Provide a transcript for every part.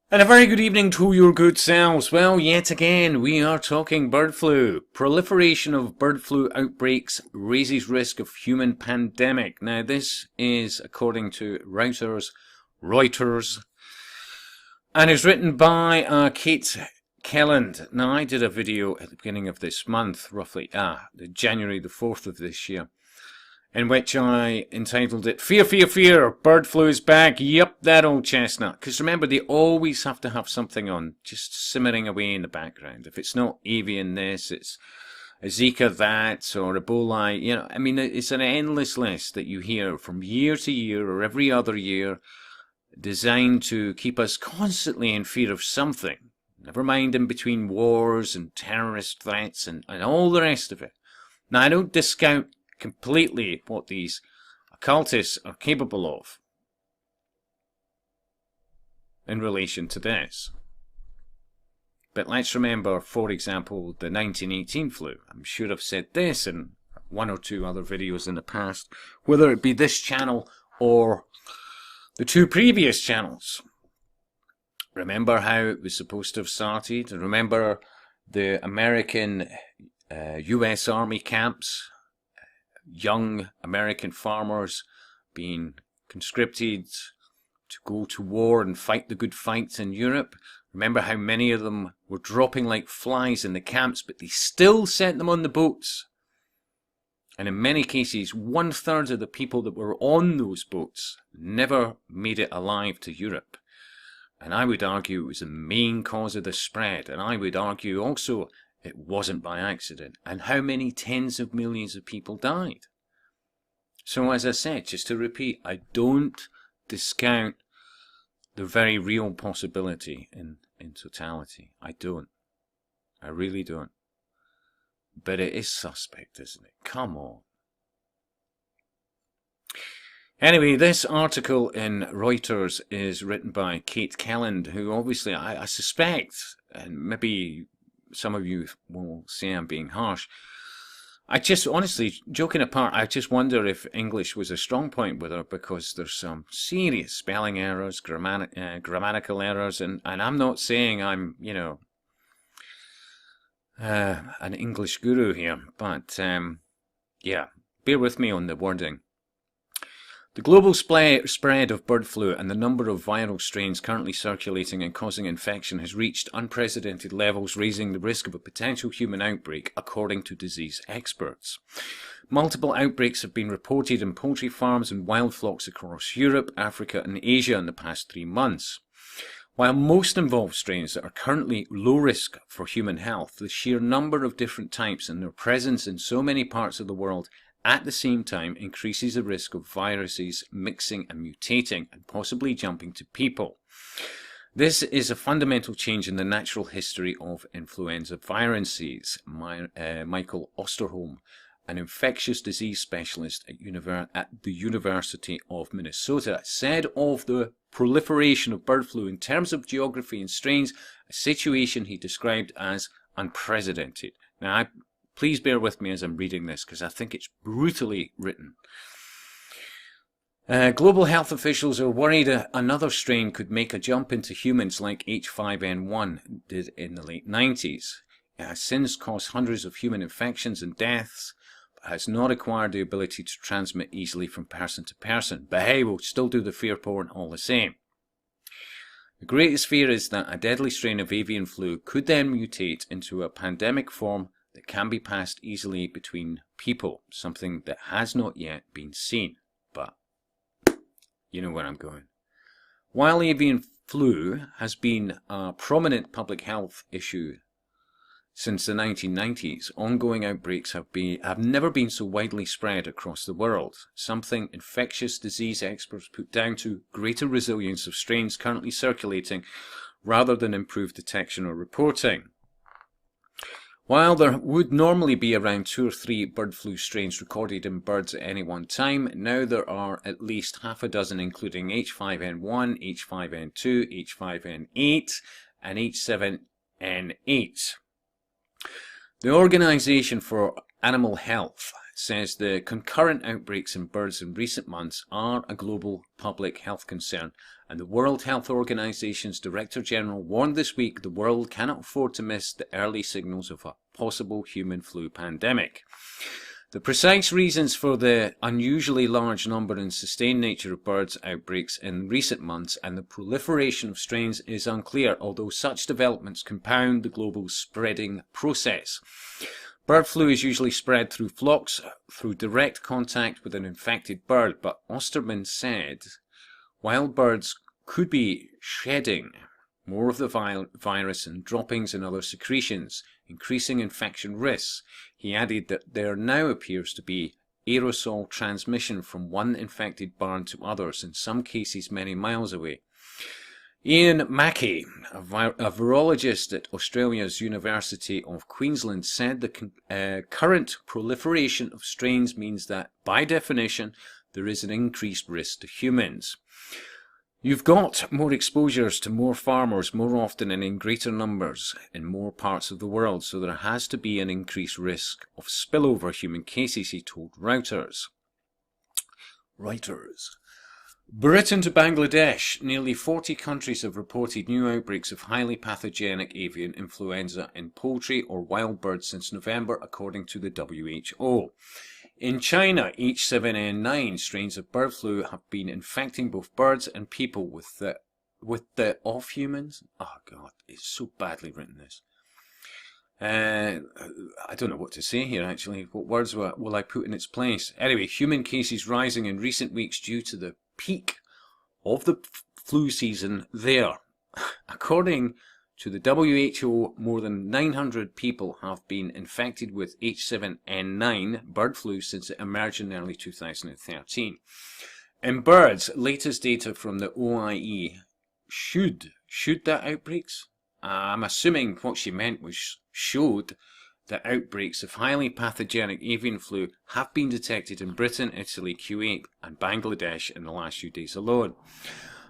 And a very good evening to your good selves. Well, yet again, we are talking bird flu. Proliferation of bird flu outbreaks raises risk of human pandemic. Now, this is according to Reuters, and is written by Kate Kelland. Now, I did a video at the beginning of this month, roughly, January the 4th of this year, in which I entitled it, Fear, Fear, Fear, Bird Flu is Back. Yep, that old chestnut. Because remember, they always have to have something on, just simmering away in the background. If it's not avian this, it's Zika that, or Ebola, I mean, it's an endless list that you hear from year to year or every other year, designed to keep us constantly in fear of something. Never mind in between wars and terrorist threats and all the rest of it. Now, I don't discount completely what these occultists are capable of in relation to this. But let's remember, for example, the 1918 flu. I'm sure I've said this in one or two other videos in the past, whether it be this channel or the two previous channels. Remember how it was supposed to have started? Remember the American US Army camps? Young American farmers being conscripted to go to war and fight the good fights in Europe. Remember how many of them were dropping like flies in the camps, but they still sent them on the boats. And in many cases, 1/3 of the people that were on those boats never made it alive to Europe. And I would argue it was the main cause of the spread. And I would argue also it wasn't by accident. And how many tens of millions of people died? So as I said, just to repeat, I don't discount the very real possibility in totality. I don't. I really don't. But it is suspect, isn't it? Come on. Anyway, this article in Reuters is written by Kate Kelland, who obviously I suspect, and maybe some of you will say I'm being harsh. I just, honestly, joking apart, I just wonder if English was a strong point with her, because there's some serious spelling errors, grammatical errors, and I'm not saying I'm, an English guru here, but, yeah, bear with me on the wording. The global spread of bird flu and the number of viral strains currently circulating and causing infection has reached unprecedented levels, raising the risk of a potential human outbreak, according to disease experts. Multiple outbreaks have been reported in poultry farms and wild flocks across Europe, Africa and Asia in the past 3 months. While most involve strains that are currently low risk for human health, the sheer number of different types and their presence in so many parts of the world at the same time increases the risk of viruses mixing and mutating and possibly jumping to people. This is a fundamental change in the natural history of influenza viruses. Michael Osterholm, an infectious disease specialist at the University of Minnesota, said of the proliferation of bird flu in terms of geography and strains, a situation he described as unprecedented. Now, please bear with me as I'm reading this, because I think it's brutally written. Global health officials are worried another strain could make a jump into humans like H5N1 did in the late 90s. It has since caused hundreds of human infections and deaths, but has not acquired the ability to transmit easily from person to person. But hey, we'll still do the fear porn all the same. The greatest fear is that a deadly strain of avian flu could then mutate into a pandemic form that can be passed easily between people, something that has not yet been seen. But you know where I'm going. While avian flu has been a prominent public health issue since the 1990s, ongoing outbreaks have never been so widely spread across the world, something infectious disease experts put down to greater resilience of strains currently circulating rather than improved detection or reporting. While there would normally be around 2 or 3 bird flu strains recorded in birds at any one time, now there are at least half a dozen, including H5N1, H5N2, H5N8, and H7N8. The Organization for Animal Health says the concurrent outbreaks in birds in recent months are a global public health concern And the World Health Organization's Director General warned this week the world cannot afford to miss the early signals of a possible human flu pandemic. The precise reasons for the unusually large number and sustained nature of birds outbreaks in recent months and the proliferation of strains is unclear, although such developments compound the global spreading process. Bird flu is usually spread through flocks through direct contact with an infected bird, but Osterman said wild birds could be shedding more of the virus and droppings and other secretions, increasing infection risks. He added that there now appears to be aerosol transmission from one infected barn to others, in some cases many miles away. Ian Mackey, a virologist at Australia's University of Queensland, said the current proliferation of strains means that, by definition, there is an increased risk to humans. You've got more exposures to more farmers more often and in greater numbers in more parts of the world, so there has to be an increased risk of spillover human cases, he told Reuters. Britain to Bangladesh. Nearly 40 countries have reported new outbreaks of highly pathogenic avian influenza in poultry or wild birds since November, according to the WHO. In China, H7N9 strains of bird flu have been infecting both birds and people with the of humans. Oh God, it's so badly written, this. I don't know what to say here, actually. What words will I put in its place? Anyway, human cases rising in recent weeks due to the peak of the flu season there. According to the WHO, more than 900 people have been infected with H7N9 bird flu since it emerged in early 2013. In birds, latest data from the OIE should that outbreaks? I'm assuming what she meant was showed that outbreaks of highly pathogenic avian flu have been detected in Britain, Italy, Kuwait and Bangladesh in the last few days alone.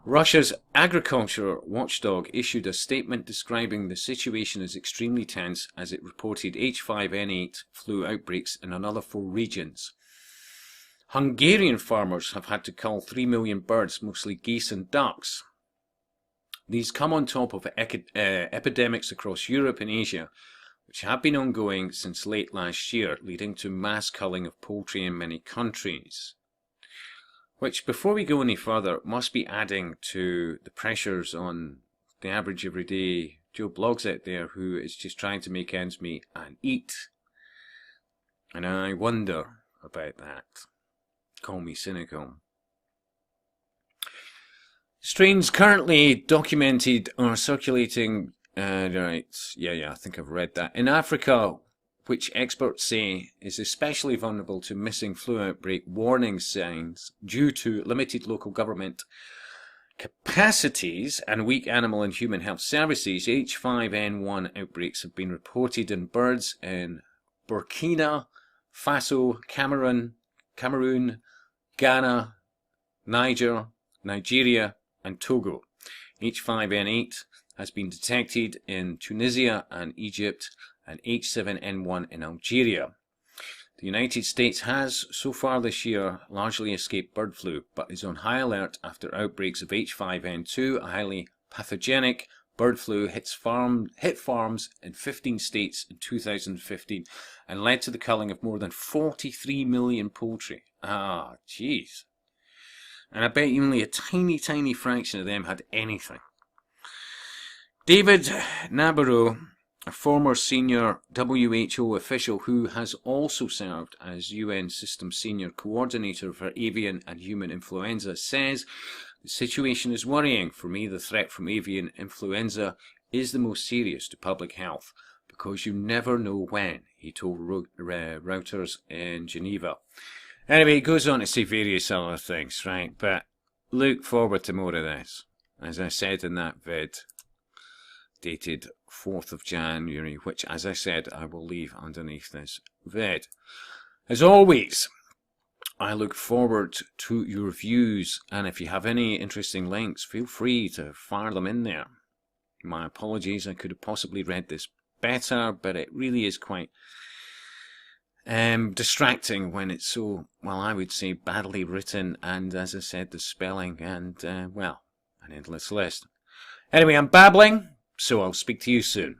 Russia's agriculture watchdog issued a statement describing the situation as extremely tense as it reported H5N8 flu outbreaks in another 4 regions. Hungarian farmers have had to cull 3 million birds, mostly geese and ducks. These come on top of epidemics across Europe and Asia, which have been ongoing since late last year, leading to mass culling of poultry in many countries. Which, before we go any further, must be adding to the pressures on the average everyday Joe Bloggs out there who is just trying to make ends meet and eat. And I wonder about that. Call me cynical. Strains currently documented are circulating, I think I've read that. In Africa, which experts say is especially vulnerable to missing flu outbreak warning signs due to limited local government capacities and weak animal and human health services, H5N1 outbreaks have been reported in birds in Burkina Faso, Cameroon, Ghana, Nigeria and Togo. H5N8 has been detected in Tunisia and Egypt and H7N1 in Algeria. The United States has, so far this year, largely escaped bird flu, but is on high alert after outbreaks of H5N2, a highly pathogenic bird flu, hit farms in 15 states in 2015 and led to the culling of more than 43 million poultry. Ah, jeez. And I bet only a tiny fraction of them had anything. David Nabarro, a former senior WHO official who has also served as UN System Senior Coordinator for Avian and Human Influenza, says the situation is worrying. For me, the threat from avian influenza is the most serious to public health because you never know when, he told Reuters in Geneva. Anyway, he goes on to say various other things, right? But look forward to more of this. As I said in that vid, dated 4th of January, which, as I said, I will leave underneath this vid. As always, I look forward to your views, and if you have any interesting links, feel free to fire them in there. My apologies, I could have possibly read this better, but it really is quite distracting when it's so, well, I would say badly written, and as I said, the spelling, and, well, An endless list. Anyway, I'm babbling, so I'll speak to you soon.